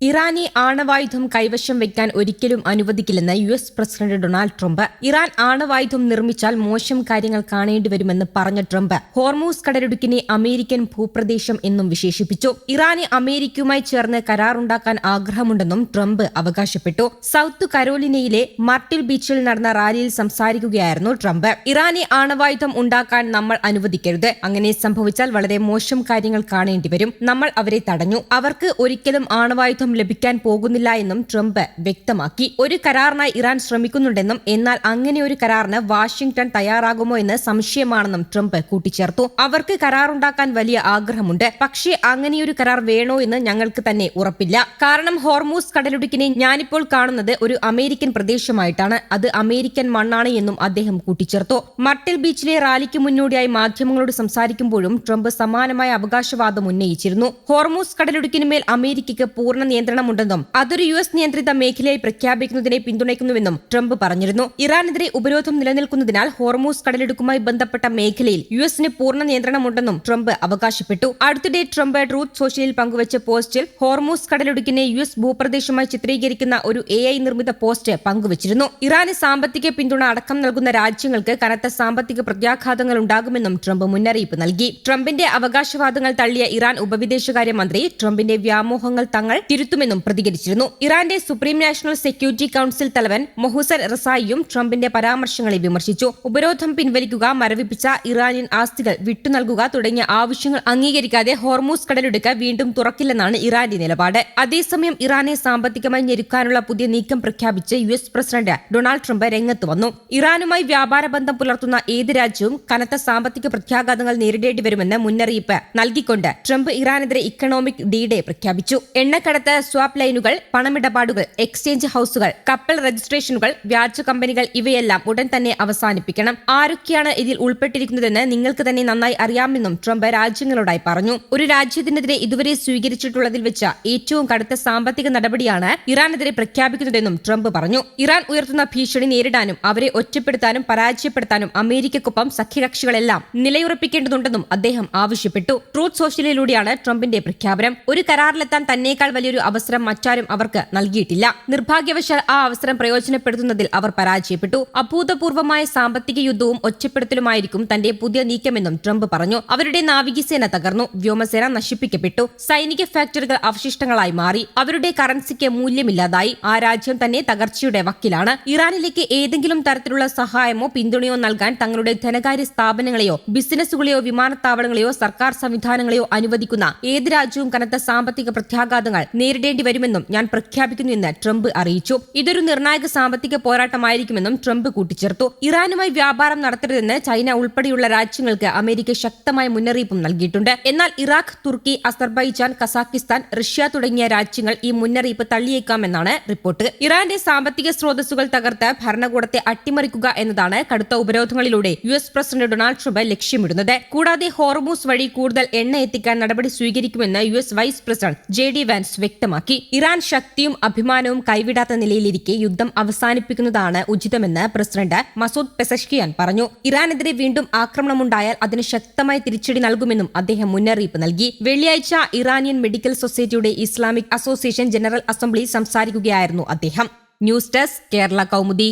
ഇറാനെ ആണവായുധം കൈവശം വയ്ക്കാൻ ഒരിക്കലും അനുവദിക്കില്ലെന്ന് US president Donald Trump. Iran ആണവായുധം നിർമ്മിച്ചാൽ മോശം കാര്യങ്ങൾ കാണേണ്ടിവരുമെന്ന് പറഞ്ഞ ട്രംപ് ഹോർമൂസ് കടലിടുക്കിനെ അമേരിക്കൻ ഭൂപ്രദേശം എന്നും വിശേഷിപ്പിച്ചു. ഇറാന് അമേരിക്കയുമായി ചേർന്ന് കരാറുണ്ടാക്കാൻ ആഗ്രഹമുണ്ടെന്നും ട്രംപ് അവകാശപ്പെട്ടു. സൗത്ത് കരോലിനയിലെ മർട്ടിൽ ബീച്ചിൽ നടന്ന റാലിയിൽ സംസാരിക്കുകയായിരുന്നു ട്രംപ്. ഇറാനെ ആണവായുധം ഉണ്ടാക്കാൻ നമ്മൾ അനുവദിക്കരുത്. അങ്ങനെ സംഭവിച്ചാൽ വളരെ മോശം കാര്യങ്ങൾ കാണേണ്ടിവരും. നമ്മൾ അവരെ തടഞ്ഞു. അവർക്ക് ഒരിക്കലും ആണവായുധം ലഭിക്കാൻ പോകുന്നില്ല എന്നും ട്രംപ് വ്യക്തമാക്കി. ഒരു കരാറിനായി ഇറാൻ ശ്രമിക്കുന്നുണ്ടെന്നും എന്നാൽ അങ്ങനെ ഒരു കരാറിന് വാഷിംഗ്ടൺ തയ്യാറാകുമോ എന്ന് സംശയമാണെന്നും ട്രംപ് കൂട്ടിച്ചേർത്തു. അവർക്ക് കരാറുണ്ടാക്കാൻ വലിയ ആഗ്രഹമുണ്ട്, പക്ഷേ അങ്ങനെയൊരു കരാർ വേണോ എന്ന് ഞങ്ങൾക്ക് തന്നെ ഉറപ്പില്ല. കാരണം ഹോർമൂസ് കടലിടുക്കിനെ ഞാനിപ്പോൾ കാണുന്നത് ഒരു അമേരിക്കൻ പ്രദേശമായിട്ടാണ്. അത് അമേരിക്കൻ മണ്ണാണ് എന്നും അദ്ദേഹം കൂട്ടിച്ചേർത്തു. മർട്ടിൽ ബീച്ചിലെ റാലിക്ക് മുന്നോടിയായി മാധ്യമങ്ങളോട് സംസാരിക്കുമ്പോഴും ട്രംപ് സമാനമായ അവകാശവാദം ഉന്നയിച്ചിരുന്നു. ഹോർമൂസ് കടലിടുക്കിനുമേൽ അമേരിക്കയ്ക്ക് പൂർണ്ണ നിയന്ത്രണമുണ്ടെന്നും അതൊരു യുഎസ് നിയന്ത്രിത മേഖലയായി പ്രഖ്യാപിക്കുന്നതിനെ പിന്തുണയ്ക്കുന്നുവെന്നും ട്രംപ് പറഞ്ഞിരുന്നു. ഇറാനെതിരെ ഉപരോധം നിലനിൽക്കുന്നതിനാൽ ഹോർമൂസ് കടലിടുക്കുമായി ബന്ധപ്പെട്ട മേഖലയിൽ യുഎസിന് പൂർണ്ണ നിയന്ത്രണമുണ്ടെന്നും ട്രംപ് അവകാശപ്പെട്ടു. അടുത്തിടെ ട്രംപ് ട്രൂത്ത് സോഷ്യലിൽ പങ്കുവച്ച പോസ്റ്റിൽ ഹോർമൂസ് കടലിടുക്കിനെ യുഎസ് ഭൂപ്രദേശമായി ചിത്രീകരിക്കുന്ന ഒരു AI നിർമ്മിത പോസ്റ്റ് പങ്കുവച്ചിരുന്നു. ഇറാന് സാമ്പത്തിക പിന്തുണ അടക്കം നൽകുന്ന രാജ്യങ്ങൾക്ക് കനത്ത സാമ്പത്തിക പ്രത്യാഘാതങ്ങൾ ഉണ്ടാകുമെന്നും ട്രംപ് മുന്നറിയിപ്പ് നൽകി. ട്രംപിന്റെ അവകാശവാദങ്ങൾ തള്ളിയ ഇറാൻ ഉപവിദേശകാര്യമന്ത്രി ട്രംപിന്റെ വ്യാമോഹങ്ങൾ തങ്ങൾ തിരുത്തുമെന്നും പ്രതികരിച്ചിരുന്നു. ഇറാന്റെ സുപ്രീം നാഷണൽ സെക്യൂരിറ്റി കൌൺസിൽ തലവൻ മൊഹ്സൻ റസായിയും ട്രംപിന്റെ പരാമർശങ്ങളെ വിമർശിച്ചു. ഉപരോധം പിൻവലിക്കുക, മരവിപ്പിച്ച ഇറാനിയൻ ആസ്തികൾ വിട്ടുനൽകുക തുടങ്ങിയ ആവശ്യങ്ങൾ അംഗീകരിക്കാതെ ഹോർമൂസ് കടലിടുക്ക് വീണ്ടും തുറക്കില്ലെന്നാണ് ഇറാന്റെ നിലപാട്. അതേസമയം ഇറാനെ സാമ്പത്തികമായി ഞെരുക്കാനുള്ള പുതിയ നീക്കം പ്രഖ്യാപിച്ച് യുഎസ് പ്രസിഡന്റ് ഡൊണാൾഡ് ട്രംപ് രംഗത്ത് വന്നു. ഇറാനുമായി വ്യാപാര ബന്ധം പുലർത്തുന്ന ഏത് രാജ്യവും കനത്ത സാമ്പത്തിക പ്രത്യാഘാതങ്ങൾ നേരിടേണ്ടി വരുമെന്ന് മുന്നറിയിപ്പ് നൽകിക്കൊണ്ട് ട്രംപ് ഇറാനെതിരെ ഇക്കണോമിക് ഡേ പ്രഖ്യാപിച്ചു. എണ്ണക്കടത്ത്, സ്വാപ്പ് ലൈനുകൾ, പണമിടപാടുകൾ, എക്സ്ചേഞ്ച് ഹൌസുകൾ, കപ്പൽ രജിസ്ട്രേഷനുകൾ, വ്യാജ കമ്പനികൾ ഇവയെല്ലാം ഉടൻ തന്നെ അവസാനിപ്പിക്കണം. ആരൊക്കെയാണ് ഇതിൽ ഉൾപ്പെട്ടിരിക്കുന്നതെന്ന് നിങ്ങൾക്ക് തന്നെ നന്നായി അറിയാമെന്നും ട്രംപ് രാജ്യങ്ങളോടായി പറഞ്ഞു. ഒരു രാജ്യത്തിനെതിരെ ഇതുവരെ സ്വീകരിച്ചിട്ടുള്ളതിൽ വെച്ച് ഏറ്റവും കടുത്ത സാമ്പത്തിക നടപടിയാണ് ഇറാനെതിരെ പ്രഖ്യാപിക്കുന്നതെന്നും ട്രംപ് പറഞ്ഞു. ഇറാൻ ഉയർത്തുന്ന ഭീഷണി നേരിടാനും അവരെ ഒറ്റപ്പെടുത്താനും പരാജയപ്പെടുത്താനും അമേരിക്കക്കൊപ്പം സഖ്യകക്ഷികളെല്ലാം നിലയുറപ്പിക്കേണ്ടതുണ്ടെന്നും അദ്ദേഹം ആവശ്യപ്പെട്ടു. ട്രൂത്ത് സോഷ്യലിലൂടെയാണ് ട്രംപിന്റെ പ്രഖ്യാപനം. ഒരു കരാറിലെത്താൻ തന്നേക്കാൾ വലിയൊരു അവസരം മറ്റാരും അവർക്ക് നൽകിയിട്ടില്ല. നിർഭാഗ്യവശാൽ ആ അവസരം പ്രയോജനപ്പെടുത്തുന്നതിൽ അവർ പരാജയപ്പെട്ടു. അഭൂതപൂർവമായ സാമ്പത്തിക യുദ്ധവും ഒറ്റപ്പെടുത്തലുമായിരിക്കും തന്റെ പുതിയ നീക്കമെന്നും ട്രംപ് പറഞ്ഞു. അവരുടെ നാവികസേന തകർന്നു, വ്യോമസേന നശിപ്പിക്കപ്പെട്ടു, സൈനിക ഫാക്ടറികൾ അവശിഷ്ടങ്ങളായി മാറി, അവരുടെ കറൻസിക്ക് മൂല്യമില്ലാതായി. ആ രാജ്യം തന്നെ തകർച്ചയുടെ വക്കിലാണ്. ഇറാനിലേക്ക് ഏതെങ്കിലും തരത്തിലുള്ള സഹായമോ പിന്തുണയോ നൽകാൻ തങ്ങളുടെ ധനകാര്യ സ്ഥാപനങ്ങളെയോ ബിസിനസ്സുകളെയോ വിമാനത്താവളങ്ങളെയോ സർക്കാർ സംവിധാനങ്ങളെയോ അനുവദിക്കുന്ന ഏത് രാജ്യവും കനത്ത സാമ്പത്തിക പ്രത്യാഘാതങ്ങൾ നേരിടേണ്ടി വരുമെന്നും ഞാൻ പ്രഖ്യാപിക്കുന്നു എന്ന് ട്രംപ് അറിയിച്ചു. ഇതൊരു നിർണായക സാമ്പത്തിക പോരാട്ടമായിരിക്കുമെന്നും ട്രംപ് കൂട്ടിച്ചേർത്തു. ഇറാനുമായി വ്യാപാരം നടത്തരുതെന്ന് ചൈന ഉൾപ്പെടെയുള്ള രാജ്യങ്ങൾക്ക് അമേരിക്ക ശക്തമായ മുന്നറിയിപ്പും നൽകിയിട്ടുണ്ട്. എന്നാൽ ഇറാഖ്, തുർക്കി, അസർബൈജാൻ, കസാഖിസ്ഥാൻ, റഷ്യ തുടങ്ങിയ രാജ്യങ്ങൾ ഈ മുന്നറിയിപ്പ് തള്ളിയേക്കാമെന്നാണ് റിപ്പോർട്ട്. ഇറാന്റെ സാമ്പത്തിക സ്രോതസ്സുകൾ തകർത്ത് ഭരണകൂടത്തെ അട്ടിമറിക്കുക എന്നതാണ് കടുത്ത ഉപരോധങ്ങളിലൂടെ യുഎസ് പ്രസിഡന്റ് ഡൊണാൾഡ് ട്രംപ് ലക്ഷ്യമിടുന്നത്. കൂടാതെ ഹോർമൂസ് വഴി കൂടുതൽ എണ്ണ എത്തിക്കാൻ നടപടി സ്വീകരിക്കുമെന്ന് US vice president JD Vance വ്യക്തമാക്കി. ഇറാൻ ശക്തിയും അഭിമാനവും കൈവിടാത്ത നിലയിലിരിക്കെ യുദ്ധം അവസാനിപ്പിക്കുന്നതാണ് ഉചിതമെന്ന് പ്രസിഡന്റ് മസൂദ് പെസഷ്കിയാൻ പറഞ്ഞു. ഇറാനെതിരെ വീണ്ടും ആക്രമണമുണ്ടായാൽ അതിന് ശക്തമായ തിരിച്ചടി നൽകുമെന്നും അദ്ദേഹം മുന്നറിയിപ്പ് നൽകി. വെള്ളിയാഴ്ച ഇറാനിയൻ മെഡിക്കൽ സൊസൈറ്റിയുടെ ഇസ്ലാമിക് അസോസിയേഷൻ ജനറൽ അസംബ്ലി സംസാരിക്കുകയായിരുന്നു അദ്ദേഹം. News desk, Kerala Kaumudi.